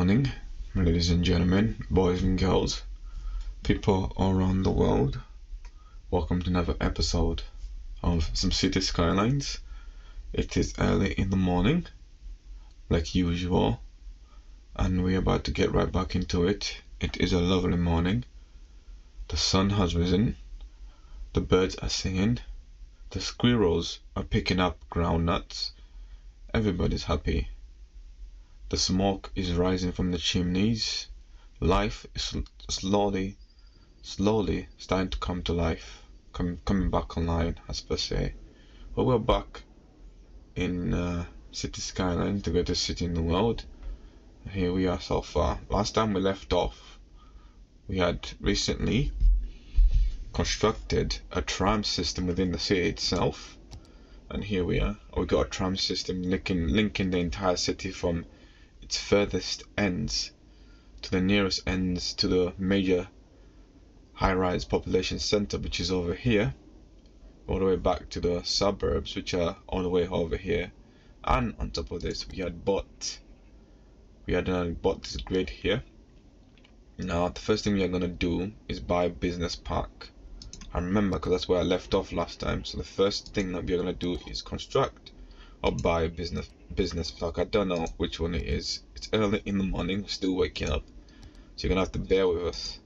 morning, ladies and gentlemen, boys and girls, people all around the world. Welcome to another episode of some City Skylines. It is early in the morning, like usual, and we're about to get right back into it. It is a lovely morning. The sun has risen, the birds are singing, the squirrels are picking up groundnuts. Everybody's happy. The smoke is rising from the chimneys. Life is slowly starting to come to life, coming back online, as per se. But we're back in City Skylines, the greatest city in the world. And here we are so far. Last time we left off, we had recently constructed a tram system within the city itself. And here we are. We got a tram system linking the entire city from its furthest ends to the nearest ends to the major high-rise population center, which is over here, all the way back to the suburbs, which are all the way over here. And on top of this, we had bought this grid here. Now the first thing we are going to do is buy a business park. I remember, because that's where I left off last time. So the first thing that we are going to do is construct or buy a business park. I don't know which one it is. It's early in the morning, still waking up, so you're gonna have to bear with us.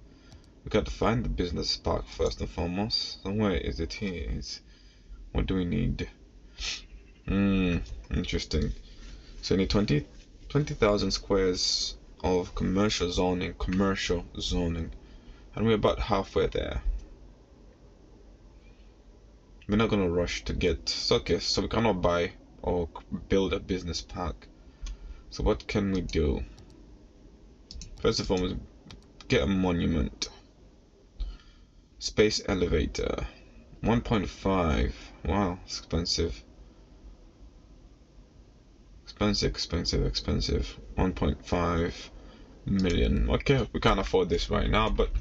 We got to find the business park first and foremost. So where is it? Here it is. What do we need? Interesting. So we need 20,000 squares of commercial zoning, and we're about halfway there. We're not gonna rush to get so we cannot buy or build a business park. So what can we do? First and foremost, get a monument. Space elevator, 1.5. Wow, it's expensive. Expensive. 1.5 million. Okay, we can't afford this right now, but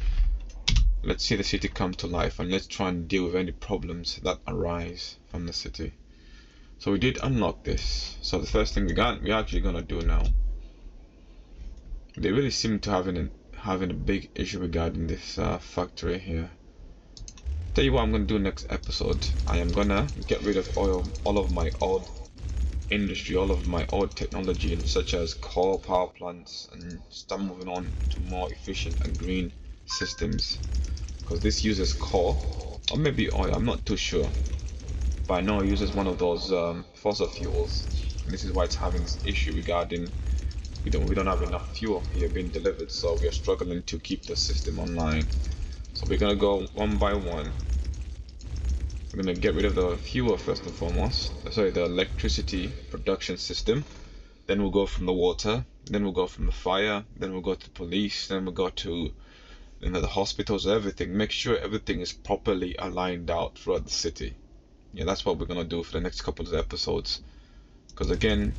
let's see the city come to life, and let's try and deal with any problems that arise from the city. So we did unlock this. So the first thing we're actually gonna do now. They really seem to having a big issue regarding this factory here. Tell you what I'm gonna do next episode. I am gonna get rid of all of my old industry, all of my old technology, such as coal power plants, and start moving on to more efficient and green systems. Because this uses coal, or maybe oil, I'm not too sure. But I know it uses one of those fossil fuels, and this is why it's having this issue regarding we don't have enough fuel here being delivered, so we are struggling to keep the system online. So we're gonna go one by one. We're gonna get rid of the fuel first and foremost. Sorry, the electricity production system. Then we'll go from the water. Then we'll go from the fire. Then we'll go to police. Then we'll go to the hospitals. Everything. Make sure everything is properly aligned out throughout the city. Yeah, that's what we're gonna do for the next couple of episodes. Because again,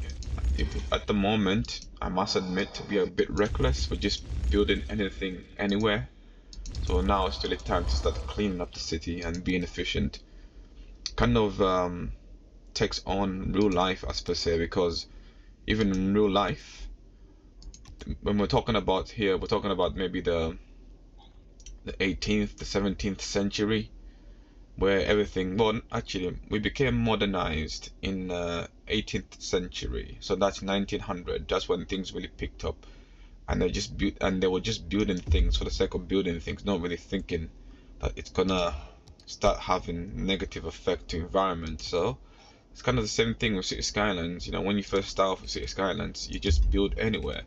at the moment, I must admit, we are a bit reckless. We're just building anything, anywhere. So now it's really time to start cleaning up the city and being efficient. Kind of takes on real life, as per se, because even in real life, when we're talking about here, we're talking about maybe the 18th, the 17th century. Where everything, well, actually, we became modernized in 18th century, so that's 1900. That's when things really picked up, and they were just building things for the sake of building things, not really thinking that it's gonna start having negative effect to environment. So it's kind of the same thing with City Skylines. When you first start off with City Skylines, you just build anywhere,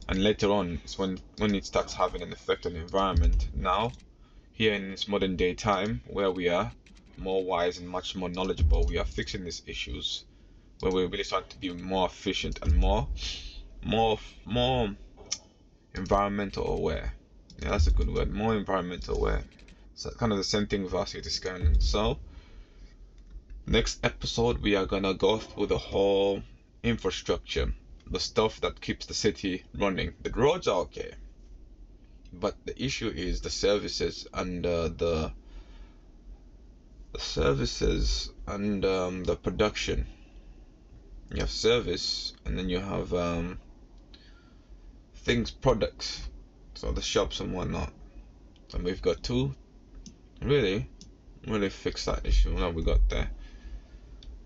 and later on, it's when it starts having an effect on the environment. Now, here in this modern day time, where we are more wise and much more knowledgeable, we are fixing these issues, where we're really starting to be more efficient and more environmental aware. Yeah, that's a good word. More environmental aware. So kind of the same thing with our City Skyline. So next episode, we are gonna go through the whole infrastructure, the stuff that keeps the city running. The roads are okay, but the issue is the services and the production. You have service, and then you have things, products, so the shops and whatnot. So we've got to really fix that issue that we got there.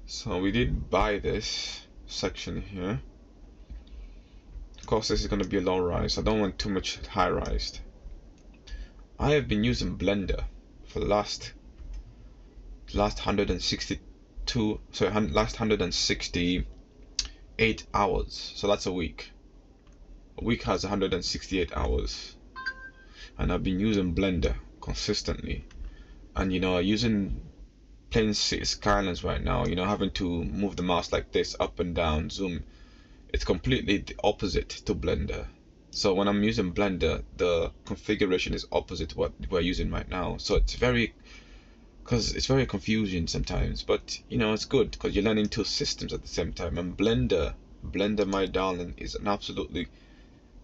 So we did buy this section here. Of course, this is going to be a low rise. I don't want too much high rise. I have been using Blender for the last 168 hours. So that's a week. A week has 168 hours, and I've been using Blender consistently. And playing Skylines right now, having to move the mouse like this, up and down, zoom, it's completely the opposite to Blender. So when I'm using Blender, the configuration is opposite to what we're using right now. So it's very confusing sometimes, but it's good because you're learning two systems at the same time. And Blender, my darling, is an absolutely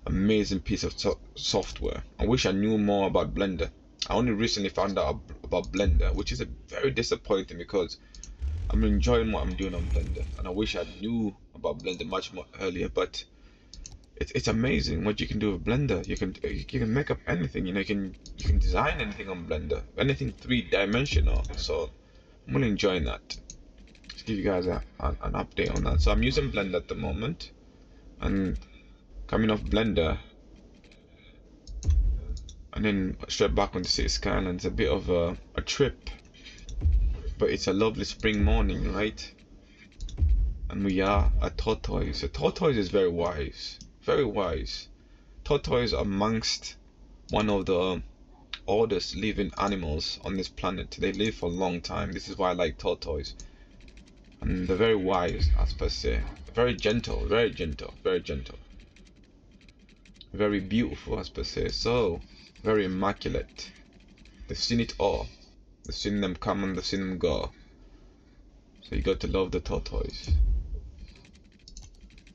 amazing piece of software. I wish I knew more about Blender. I only recently found out about Blender, which is very disappointing because I'm enjoying what I'm doing on Blender, and I wish I knew about Blender much more earlier. But it's amazing what you can do with Blender. You can make up anything. You can design anything on Blender, anything 3-dimensional. So I'm really enjoying that. Just give you guys an update on that. So I'm using Blender at the moment, and coming off Blender, and then straight back onto City Skylines. A bit of a trip, but it's a lovely spring morning, right? And we are at Tortoise. So Tortoise is very wise. Very wise. Tortoise are amongst one of the oldest living animals on this planet. They live for a long time. This is why I like tortoise. And they're very wise, as per se. Very gentle, very gentle, very gentle. Very beautiful, as per se. So, very immaculate. They've seen it all. They've seen them come and they've seen them go. So you got to love the tortoise.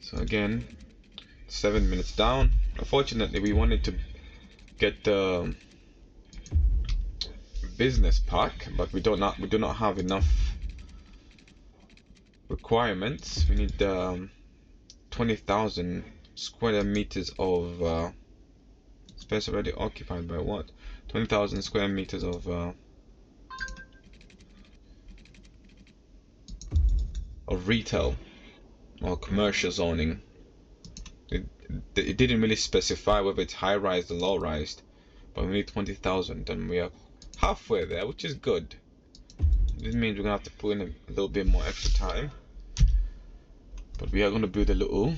So again, 7 minutes down. Unfortunately, we wanted to get the business pack, but we do not have enough requirements. We need 20,000 square meters of space already occupied by what? 20,000 square meters of retail or commercial zoning. It didn't really specify whether it's high rise or low rise, but we need 20,000, and we are halfway there, which is good. This means we're gonna have to put in a little bit more extra time, but we are gonna build a little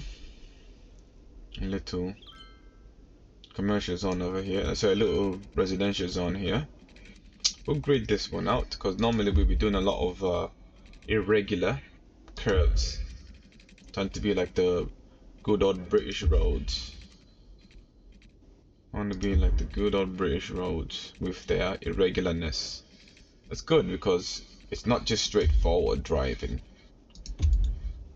commercial zone over here. So a little residential zone here. We'll grid this one out because normally we'll be doing a lot of irregular curves, trying to be like the good old British roads. I want to be like the good old British roads with their irregularness. It's good because it's not just straightforward driving.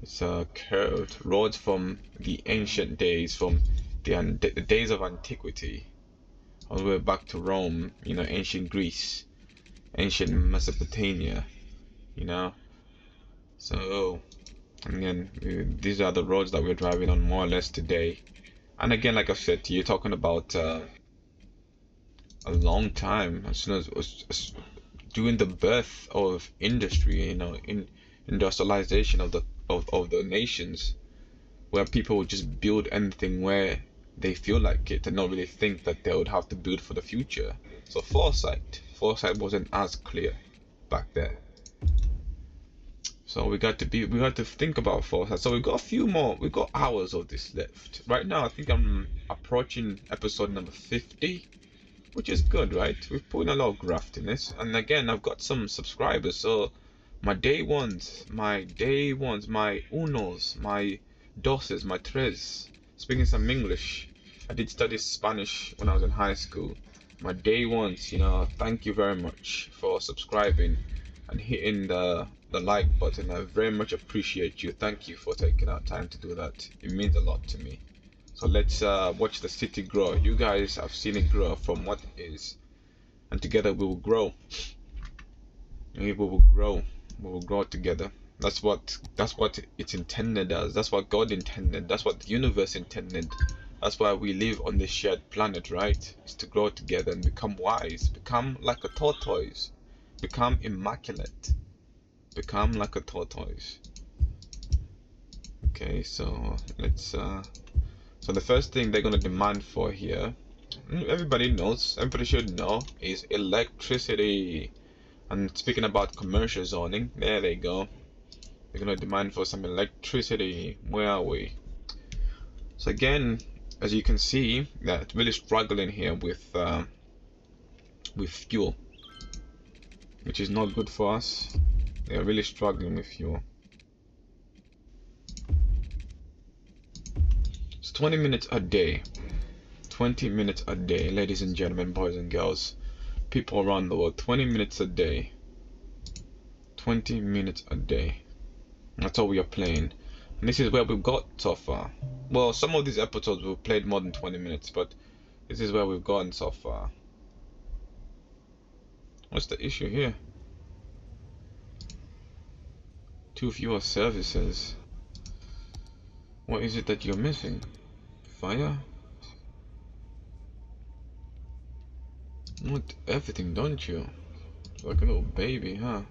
It's curved roads from the ancient days, from the days of antiquity, all the way back to Rome. Ancient Greece, ancient Mesopotamia. So, and then these are the roads that we're driving on more or less today. And again, like I said, you're talking about a long time. As soon as during the birth of industry, in industrialization of the nations, where people would just build anything where they feel like it and not really think that they would have to build for the future. So foresight wasn't as clear back there. So we got to think about foresight. So we got hours of this left. Right now I think I'm approaching episode number 50, which is good, right? We've put in a lot of graft in this, and again, I've got some subscribers. So my day ones, my unos, my doses, my tres, speaking some English. I did study Spanish when I was in high school. My day ones, thank you very much for subscribing and hitting the like button. I very much appreciate you. Thank you for taking out time to do that. It means a lot to me. So let's watch the city grow. You guys have seen it grow from what it is, and together we will grow. We will grow. We will grow together. That's what it's intended as. That's what God intended. That's what the universe intended That's why we live on this shared planet, right? Is to grow together and become wise, become like a tortoise, become immaculate, become like a tortoise. Okay, so let's so the first thing they're gonna demand for here, everybody knows, everybody should know, is electricity. And speaking about commercial zoning, there they go. They're gonna demand for some electricity. Where are we? So again, as you can see, that really struggling here with fuel, which is not good for us. They're really struggling with fuel. It's 20 minutes a day. 20 minutes a day, ladies and gentlemen, boys and girls, people around the world. 20 minutes a day. 20 minutes a day. That's all we are playing. And this is where we've got so far. Well, some of these episodes we've played more than 20 minutes, but this is where we've gotten so far. What's the issue here? Too fewer services. What is it that you're missing? Fire? You want everything, don't you? Like a little baby, huh?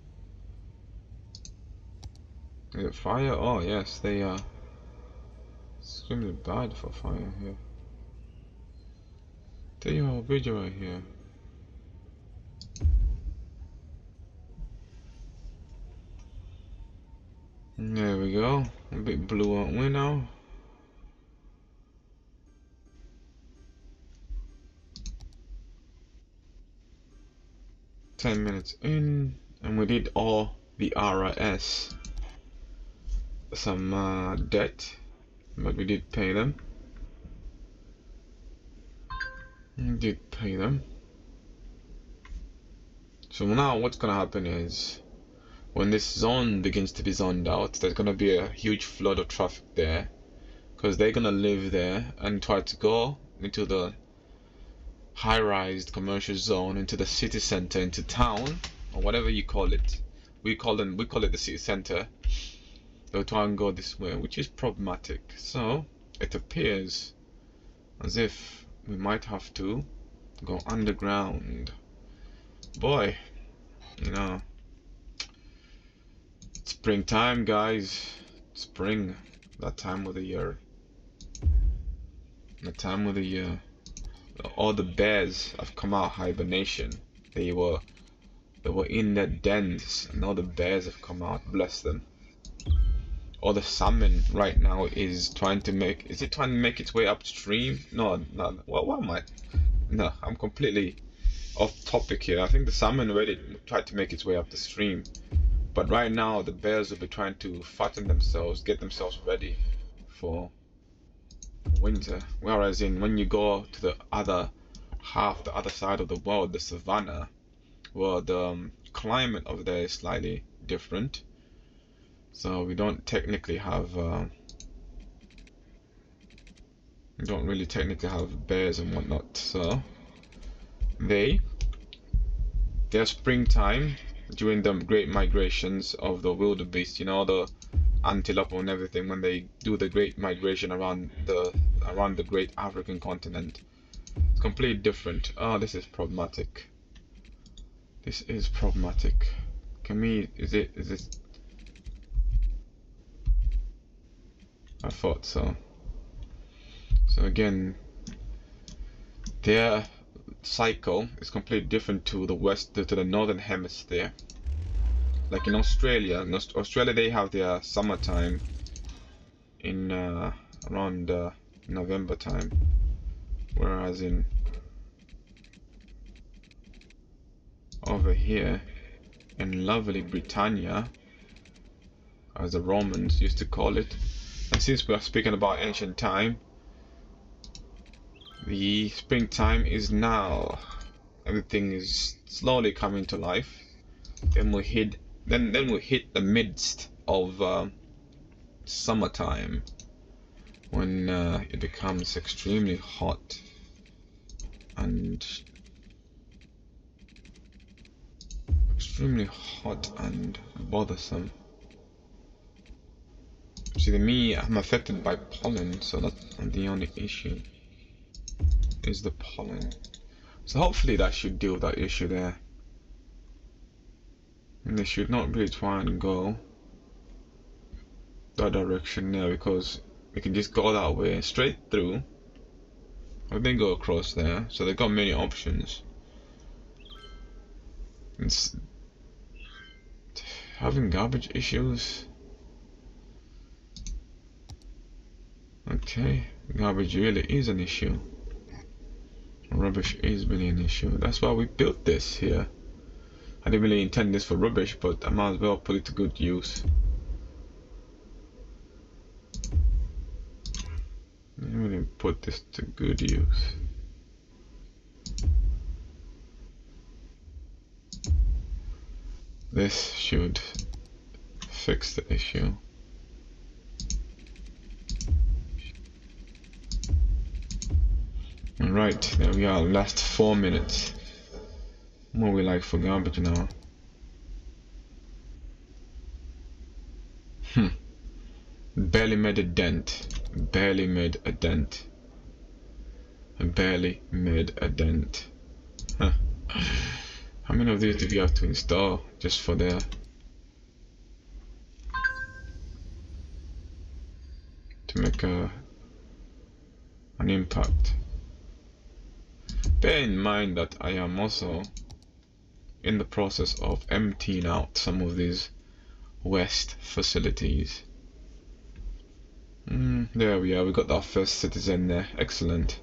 Is it fire? Oh yes, they are extremely bad for fire here. Tell you how video right here. There we go. A bit blue, aren't we now? Ten minutes in, and we did all the RRS. Some debt, but we did pay them. We did pay them. So now what's gonna happen is, when this zone begins to be zoned out, there's gonna be a huge flood of traffic there, because they're gonna live there and try to go into the high-rise commercial zone, into the city center, into town, or whatever you call it. We call it the city center. They'll try and go this way, which is problematic. So it appears as if we might have to go underground. Boy, you know, springtime, guys. Spring, that time of the year. The time of the year. All the bears have come out of hibernation. They were in their dens, and all the bears have come out. Bless them. All the salmon right now is trying to make. Is it trying to make its way upstream? No, no. What am I? No, I'm completely off topic here. I think the salmon already tried to make its way up the stream, but right now the bears will be trying to fatten themselves, get themselves ready for winter. Whereas when you go to the other half, the other side of the world, the savannah, well, the climate over there is slightly different. So we don't technically have, we don't really technically have bears and whatnot. So their springtime during the great migrations of the wildebeest, you know, the antelope and everything, when they do the great migration around the great African continent, it's completely different. Oh, this is problematic. This is problematic. Can we? Is this? I thought so. So again, their cycle is completely different to the northern hemisphere. Like in Australia, they have their summertime in around November time, whereas over here in lovely Britannia, as the Romans used to call it, and since we are speaking about ancient time, the springtime is now. Everything is slowly coming to life. Then we hit the midst of summertime, when it becomes extremely hot and bothersome. See, me, I'm affected by pollen, so that's the only issue. is the pollen. So hopefully that should deal with that issue there. And they should not really try and go that direction there, because we can just go that way straight through and then go across there. So they've got many options. It's having garbage issues. Okay, garbage really is an issue. Rubbish is really an issue. That's why we built this here. I didn't really intend this for rubbish, but I might as well put it to good use. Let me put this to good use. This should fix the issue. Alright, there we are, last 4 minutes. What we like for garbage now? Barely made a dent. Barely made a dent. Barely made a dent. Huh. How many of these do we have to install just for the to make an impact? Bear in mind that I am also in the process of emptying out some of these waste facilities. There we are, we got our first citizen there. Excellent.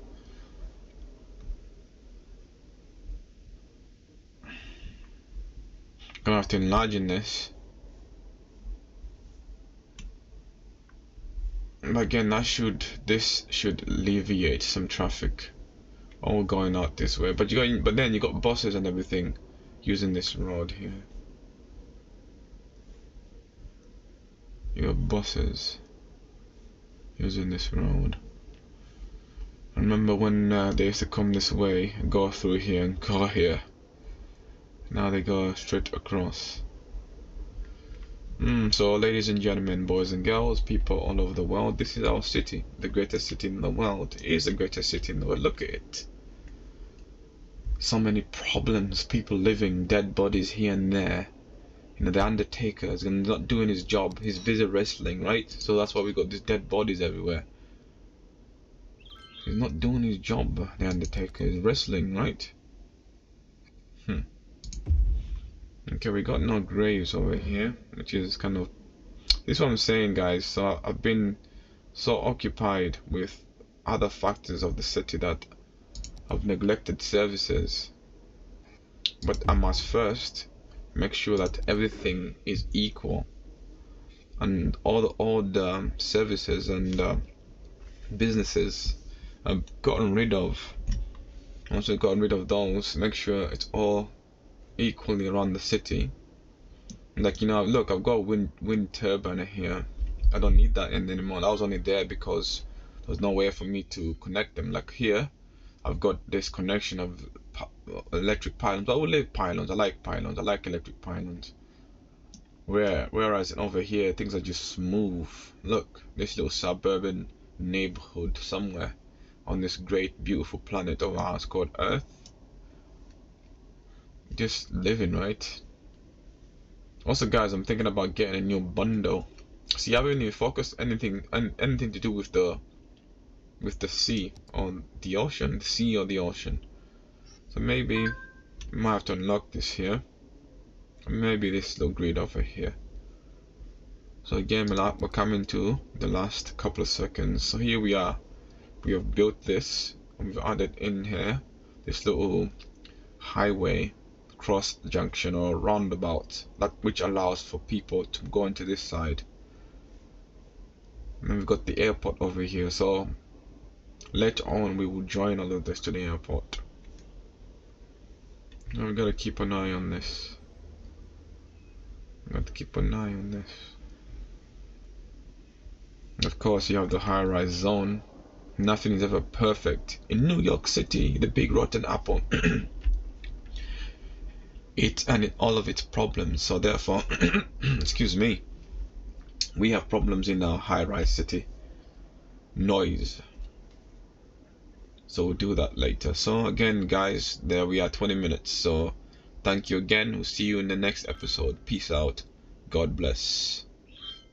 Gonna have to enlarge in this. But again, this should alleviate some traffic all going out this way. But then you got buses and everything using this road here. You got buses using this road. I remember when they used to come this way, go through here and go here. Now they go straight across. So ladies and gentlemen, boys and girls, people all over the world, this is our city, the greatest city in the world. It is the greatest city in the world. Look at it. So many problems, people living, dead bodies here and there. You know, the Undertaker is not doing his job. He's busy wrestling, right? So that's why we got these dead bodies everywhere. He's not doing his job. The Undertaker is wrestling, right? Okay, we got no graves over here, which is kind of... This is what I'm saying, guys. So I've been so occupied with other factors of the city that I've neglected services. But I must first make sure that everything is equal, and all the services and businesses I've gotten rid of. Once I've gotten rid of those, make sure it's all equally around the city. Like, you know, look, I've got a wind turbine here. I don't need that end anymore. That was only there because there was no way for me to connect them. Like here, I've got this connection of electric pylons. I will leave pylons. I like pylons. I like electric pylons. Whereas over here, things are just smooth. Look, this little suburban neighborhood somewhere on this great, beautiful planet of ours called Earth. Just living, right? Also, guys, I'm thinking about getting a new bundle. See, I haven't even focused anything to do with the sea or the ocean, the sea or the ocean. So maybe we might have to unlock this here. Maybe this little grid over here. So again, we're coming to the last couple of seconds. So here we are. We have built this. We've added in here this little highway cross junction or roundabout, which allows for people to go into this side. And we've got the airport over here. So later on, we will join all of this to the airport. Now we gotta keep an eye on this. Got to keep an eye on this. Of course, you have the high-rise zone. Nothing is ever perfect in New York City, the big rotten apple. All of its problems. So therefore, excuse me, we have problems in our high-rise city. Noise. So we'll do that later. So again, guys, there we are, 20 minutes. So thank you again. We'll see you in the next episode. Peace out. God bless.